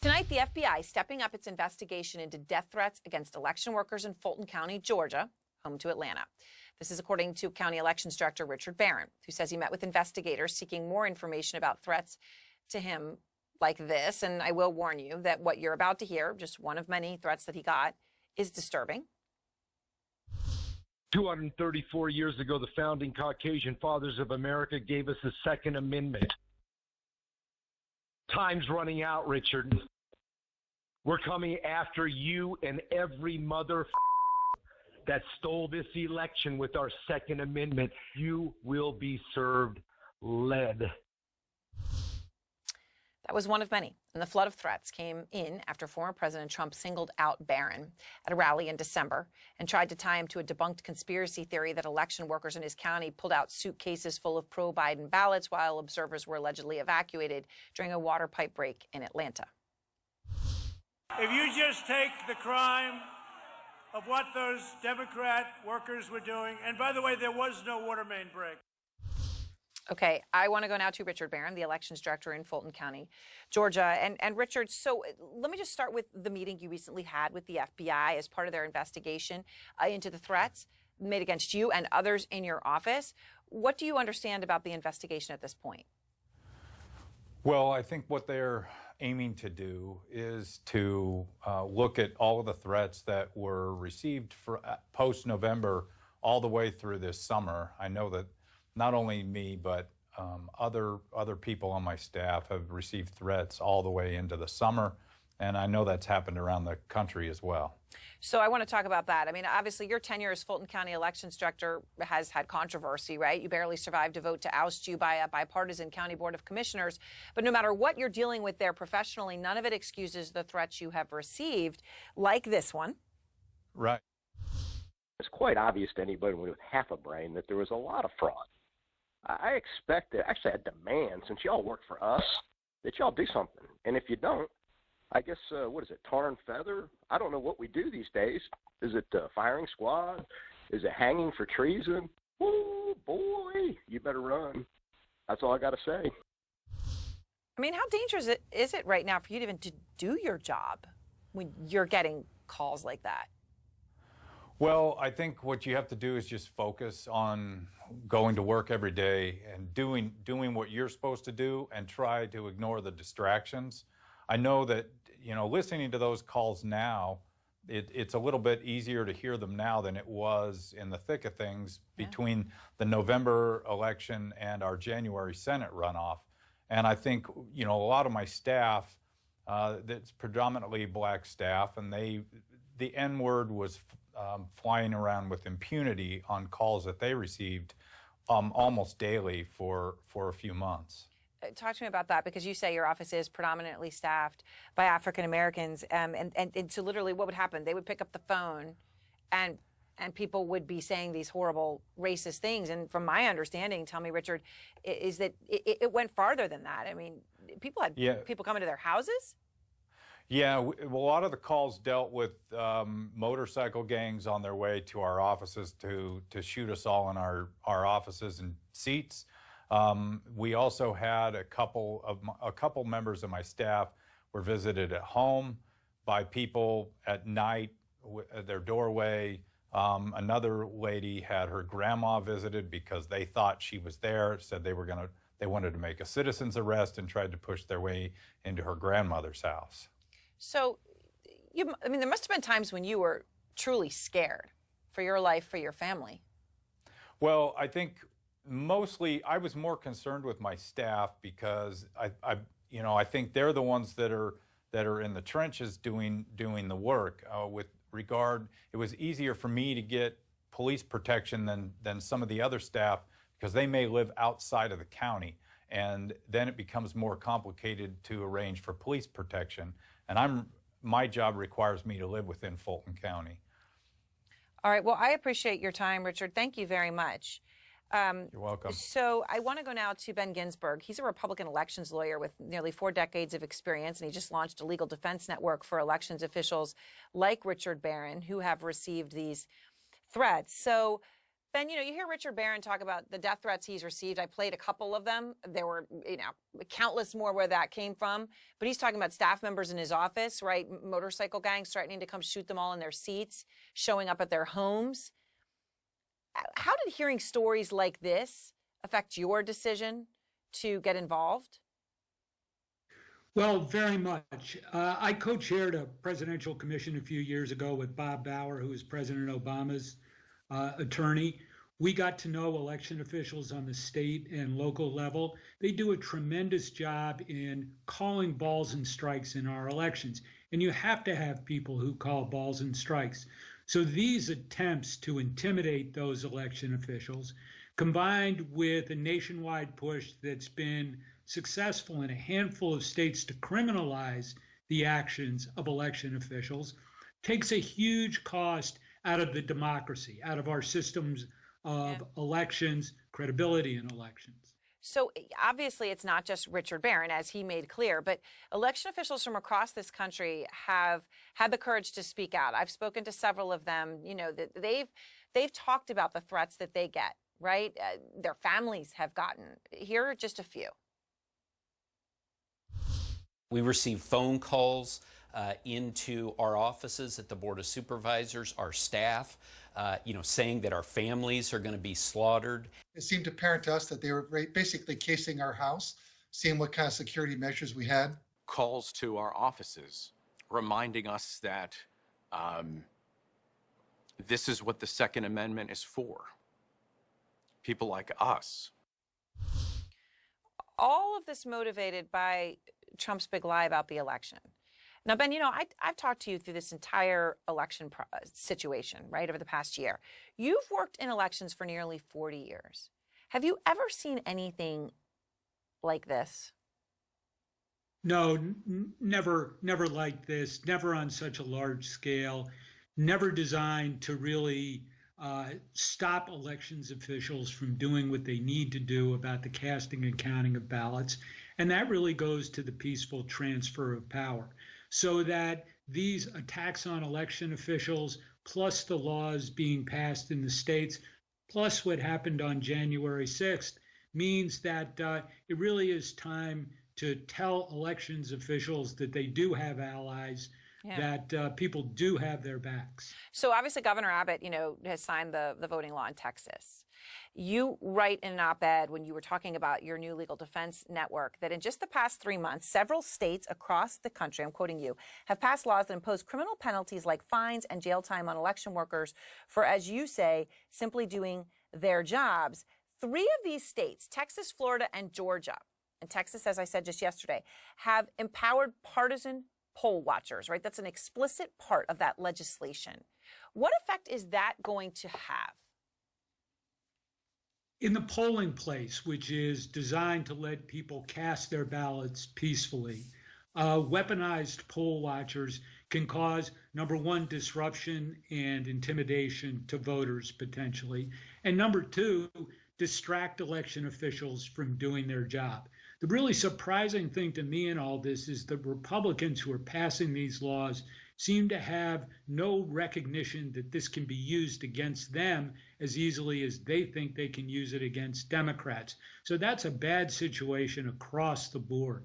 Tonight, the FBI stepping up its investigation into death threats against election workers in Fulton County, Georgia, home to Atlanta. This is according to County Elections Director Richard Barron, who says he met with investigators seeking more information about threats to him like this. And I will warn you that what you're about to hear, just one of many threats that he got, is disturbing. 234 years ago, the founding Caucasian fathers of America gave us the Second Amendment. Time's running out, Richard. We're coming after you and every mother that stole this election with our Second Amendment. You will be served lead. That was one of many, and the flood of threats came in after former President Trump singled out Barron at a rally in December and tried to tie him to a debunked conspiracy theory that election workers in his county pulled out suitcases full of pro-Biden ballots while observers were allegedly evacuated during a water pipe break in Atlanta. If you just take the crime of what those Democrat workers were doing, and by the way, there was no water main break. Okay, I want to go now to Richard Barron, the elections director in Fulton County, Georgia. And Richard, so let me just start with the meeting you recently had with the FBI as part of their investigation into the threats made against you and others in your office. What do you understand about the investigation at this point? Well, I think what they're aiming to do is to look at all of the threats that were received for post-November all the way through this summer. I know that not only me, but other people on my staff have received threats all the way into the summer, and I know that's happened around the country as well. So I want to talk about that. I mean, obviously, your tenure as Fulton County Elections Director has had controversy, right? You barely survived a vote to oust you by a bipartisan County Board of Commissioners. But no matter what you're dealing with there professionally, none of it excuses the threats you have received, like this one. Right. It's quite obvious to anybody with half a brain that there was a lot of fraud. I expect it, actually I demand, since y'all work for us, that y'all do something. And if you don't, I guess, what is it, tar and feather? I don't know what we do these days. Is it firing squad? Is it hanging for treason? Oh, boy, you better run. That's all I got to say. I mean, how dangerous is it right now for you to even to do your job when you're getting calls like that? Well, I think what you have to do is just focus on going to work every day and doing what you're supposed to do and try to ignore the distractions. I know that, you know, listening to those calls now, it's a little bit easier to hear them now than it was in the thick of things between the November election and our January Senate runoff. And I think, you know, a lot of my staff, that's predominantly black staff, and the N-word was flying around with impunity on calls that they received almost daily for a few months. Talk to me about that, because you say your office is predominantly staffed by African Americans, and so literally what would happen? They would pick up the phone and people would be saying these horrible racist things. And from my understanding, tell me, Richard, is that it went farther than that. I mean, people had people come into their houses? Yeah, a lot of the calls dealt with motorcycle gangs on their way to our offices to shoot us all in our offices and seats. We also had a couple members of my staff were visited at home by people at night at their doorway. Another lady had her grandma visited because they thought she was there, said they wanted to make a citizen's arrest and tried to push their way into her grandmother's house. So, I mean, there must have been times when you were truly scared for your life, for your family. Well, I think mostly I was more concerned with my staff because I think they're the ones that are in the trenches doing the work. With regard, it was easier for me to get police protection than some of the other staff because they may live outside of the county, and then it becomes more complicated to arrange for police protection. And my job requires me to live within Fulton County. All right. Well, I appreciate your time, Richard. Thank you very much. You're welcome. So I want to go now to Ben Ginsberg. He's a Republican elections lawyer with nearly 4 decades of experience, and he just launched a legal defense network for elections officials like Richard Barron who have received these threats. So Ben, you hear Richard Barron talk about the death threats he's received. I played a couple of them. There were, countless more where that came from. But he's talking about staff members in his office, right? Motorcycle gangs threatening to come shoot them all in their seats, showing up at their homes. How did hearing stories like this affect your decision to get involved? Well, very much. I co-chaired a presidential commission a few years ago with Bob Bauer, who was President Obama's attorney. We got to know election officials on the state and local level. They do a tremendous job in calling balls and strikes in our elections. And you have to have people who call balls and strikes. So these attempts to intimidate those election officials, combined with a nationwide push that's been successful in a handful of states to criminalize the actions of election officials, takes a huge cost out of the democracy, out of our systems of elections, credibility in elections. So obviously it's not just Richard Barron, as he made clear, but election officials from across this country have had the courage to speak out. I've spoken to several of them, that they've talked about the threats that they get, right? Their families have gotten. Here are just a few. We receive phone calls into our offices at the Board of Supervisors, our staff, saying that our families are going to be slaughtered. It seemed apparent to us that they were basically casing our house, seeing what kind of security measures we had. Calls to our offices reminding us that this is what the Second Amendment is for. People like us. All of this motivated by Trump's big lie about the election. Now, Ben, I've talked to you through this entire election situation, right, over the past year. You've worked in elections for nearly 40 years. Have you ever seen anything like this? No, never like this, never on such a large scale, never designed to really stop elections officials from doing what they need to do about the casting and counting of ballots. And that really goes to the peaceful transfer of power. So that these attacks on election officials, plus the laws being passed in the states, plus what happened on January 6th, means that it really is time to tell elections officials that they do have allies, that people do have their backs. So obviously Governor Abbott, has signed the voting law in Texas. You write in an op-ed when you were talking about your new legal defense network that in just the past 3 months, several states across the country, I'm quoting you, have passed laws that impose criminal penalties like fines and jail time on election workers for, as you say, simply doing their jobs. 3 of these states, Texas, Florida, and Georgia, and Texas, as I said just yesterday, have empowered partisan poll watchers, right? That's an explicit part of that legislation. What effect is that going to have? In the polling place, which is designed to let people cast their ballots peacefully, weaponized poll watchers can cause, number one, disruption and intimidation to voters potentially, and number two, distract election officials from doing their job. The really surprising thing to me in all this is the Republicans who are passing these laws seem to have no recognition that this can be used against them as easily as they think they can use it against Democrats. So that's a bad situation across the board.